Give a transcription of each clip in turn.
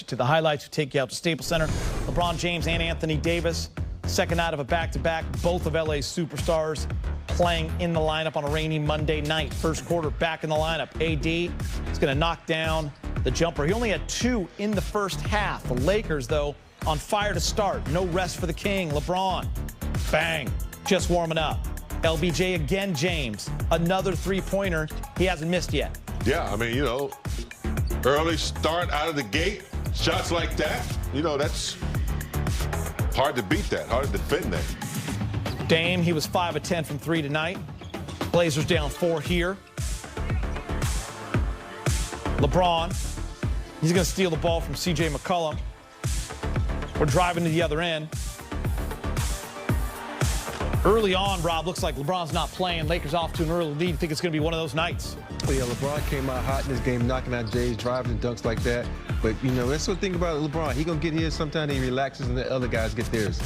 to the highlights. We take you out to Staples Center. LeBron James and Anthony Davis, second night of a back-to-back. Both of LA's superstars playing in the lineup on a rainy Monday night. First quarter back in the lineup. AD is going to knock down the jumper. He only had 2 in the first half. The Lakers, though, on fire to start. No rest for the king. LeBron, bang, just warming up. LBJ again, James, another three-pointer. He hasn't missed yet. Yeah, I mean, you know, early start out of the gate, shots like that, you know, that's hard to beat that, hard to defend that. Dame, he was 5 of 10 from 3 tonight. Blazers down 4 here. LeBron, he's going to steal the ball from C.J. McCollum. We're driving to the other end. Early on, Rob, looks like LeBron's not playing. Lakers off to an early lead. You think it's going to be one of those nights? Well, yeah, LeBron came out hot in this game, knocking out Jays, driving and dunks like that. But, you know, that's the thing about LeBron. He's going to get his sometime, he relaxes, and the other guys get theirs.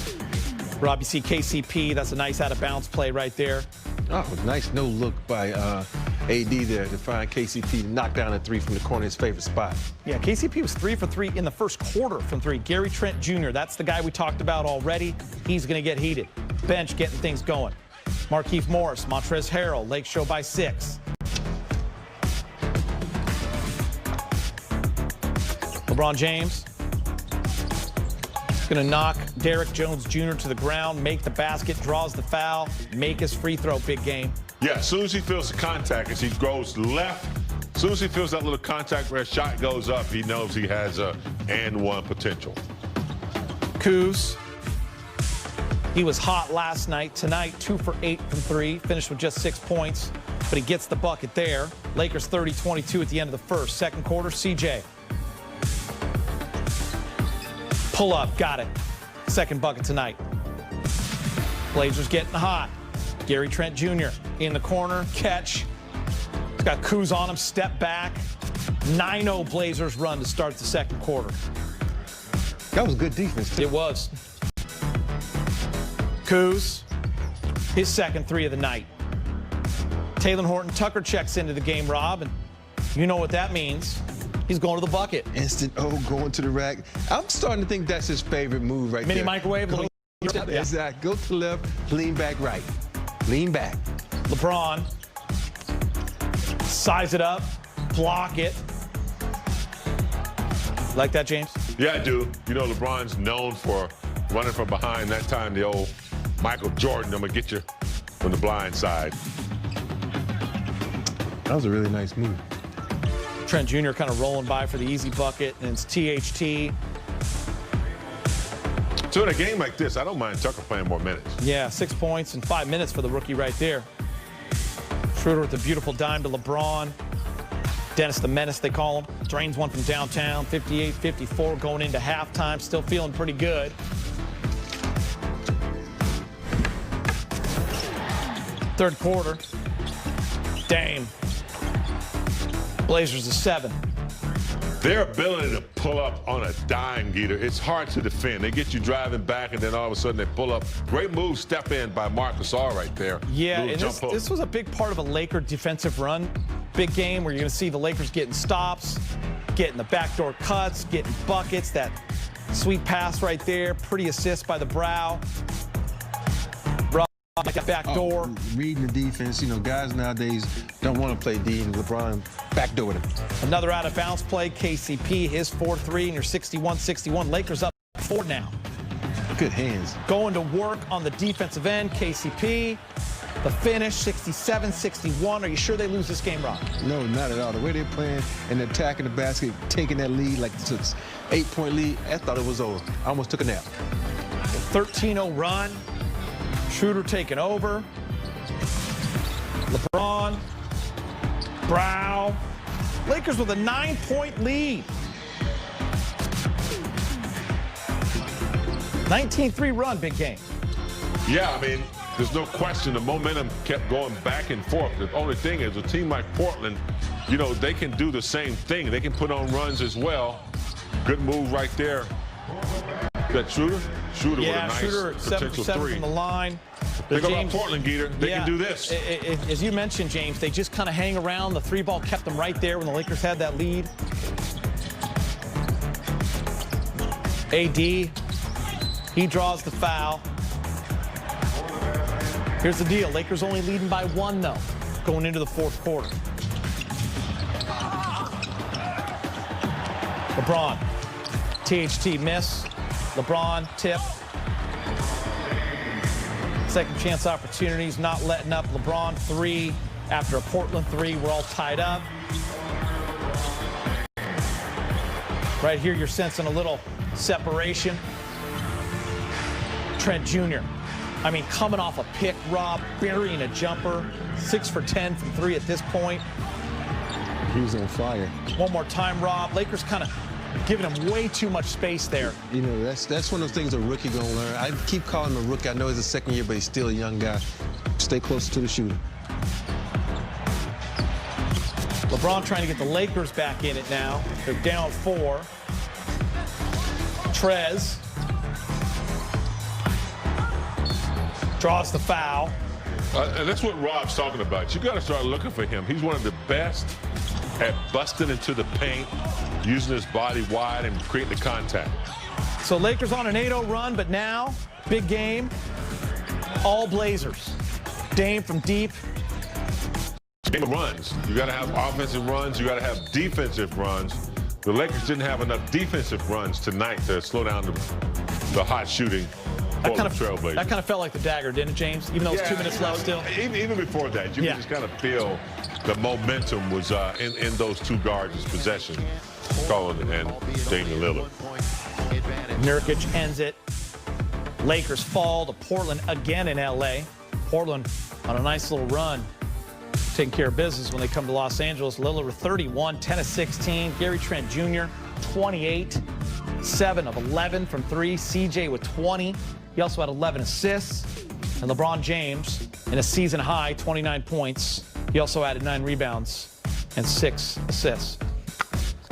Rob, you see KCP. That's a nice out-of-bounds play right there. Oh, nice no-look by AD there to find KCP, knock down a 3 from the corner, his favorite spot. Yeah, KCP was 3 for 3 in the first quarter from 3. Gary Trent Jr., that's the guy we talked about already. He's going to get heated. Bench getting things going. Markieff Morris, Montrezl Harrell, Lake show by 6. LeBron James going to knock Derrick Jones Jr. to the ground, make the basket, draws the foul, make his free throw. Big game. Yeah, as soon as he feels the contact, as he goes left, as soon as he feels that little contact where a shot goes up, he knows he has a and-one potential. Kuz, he was hot last night. Tonight, 2 for 8 from 3, finished with just 6 points, but he gets the bucket there. Lakers 30-22 at the end of the first. Second quarter, CJ. Pull up, got it. Second bucket tonight. Blazers getting hot. Gary Trent Jr. in the corner, catch. He's got Kuz on him, step back. 9-0 Blazers run to start the second quarter. That was good defense, too. It was. Kuz, his second 3 of the night. Talen Horton-Tucker checks into the game, Rob, and you know what that means. He's going to the bucket. Instant going to the rack. I'm starting to think that's his favorite move right there. Mini microwave. Exactly. Go to the left, lean back right. Lean back. LeBron, size it up, block it. Like that, James? Yeah, I do. You know, LeBron's known for running from behind. That time, the old Michael Jordan, I'm going to get you from the blind side. That was a really nice move. Trent Jr. kind of rolling by for the easy bucket, and it's THT. So in a game like this, I don't mind Tucker playing more minutes. Yeah, 6 points in 5 minutes for the rookie right there. Schroeder with a beautiful dime to LeBron. Dennis the Menace, they call him. Drains one from downtown, 58-54 going into halftime. Still feeling pretty good. Third quarter. Dame. Blazers a 7. Their ability to pull up on a dime, Geeter, it's hard to defend. They get you driving back, and then all of a sudden they pull up. Great move, step in by Marcus All right there. Yeah, and this was a big part of a Laker defensive run. Big game where you're going to see the Lakers getting stops, getting the backdoor cuts, getting buckets. That sweet pass right there, pretty assist by the Brow. That back door. Reading the defense, you know, guys nowadays don't want to play D, and LeBron backdoored him. Another out-of-bounds play, KCP, his 4-3, and you're 61-61. Lakers up 4 now. Good hands. Going to work on the defensive end, KCP. The finish, 67-61. Are you sure they lose this game, Rob? No, not at all. The way they're playing and attacking the basket, taking that lead like it's an 8-point lead, I thought it was over. I almost took a nap. 13-0 run. Schroeder taking over. LeBron. Brow. Lakers with a 9-point lead. 19-3 run, big game. Yeah, I mean, there's no question the momentum kept going back and forth. The only thing is a team like Portland, you know, they can do the same thing. They can put on runs as well. Good move right there. That Schroeder? Schroeder with a nice Schroeder 7 for 7 from the line. Think about Portland, Geeter. They can do this. As you mentioned, James, they just kind of hang around. The 3-ball kept them right there when the Lakers had that lead. AD, he draws the foul. Here's the deal. Lakers only leading by 1, though, going into the fourth quarter. LeBron, THT miss. LeBron tip. Second chance opportunities, not letting up. LeBron 3 after a Portland 3. We're all tied up. Right here, you're sensing a little separation. Trent Jr. I mean, coming off a pick, Rob, burying a jumper. 6 for 10 from 3 at this point. He was on fire. One more time, Rob. Lakers kind of giving him way too much space there. You know, that's one of those things a rookie gonna learn. I keep calling him a rookie. I know he's a second year, but he's still a young guy. Stay closer to the shooter. LeBron trying to get the Lakers back in it now. They're down 4. Trez draws the foul. And that's what Rob's talking about. You got to start looking for him. He's one of the best at busting into the paint, using his body wide and creating the contact. So Lakers on an 8-0 run, but now, big game, all Blazers. Dame from deep. Game of runs. You got to have offensive runs. You got to have defensive runs. The Lakers didn't have enough defensive runs tonight to slow down the hot shooting. That kind of felt like the dagger, didn't it, James? Even though it's 2 minutes left still. Even before that, you can just kind of feel the momentum was in those two guards' possession, Colin and Damian Lillard. Nurkic ends it. Lakers fall to Portland again in L.A. Portland on a nice little run, taking care of business when they come to Los Angeles. Lillard with 31, 10 of 16. Gary Trent Jr., 28, 7 of 11 from 3. CJ with 20. He also had 11 assists. And LeBron James in a season high, 29 points. He also added 9 rebounds and 6 assists.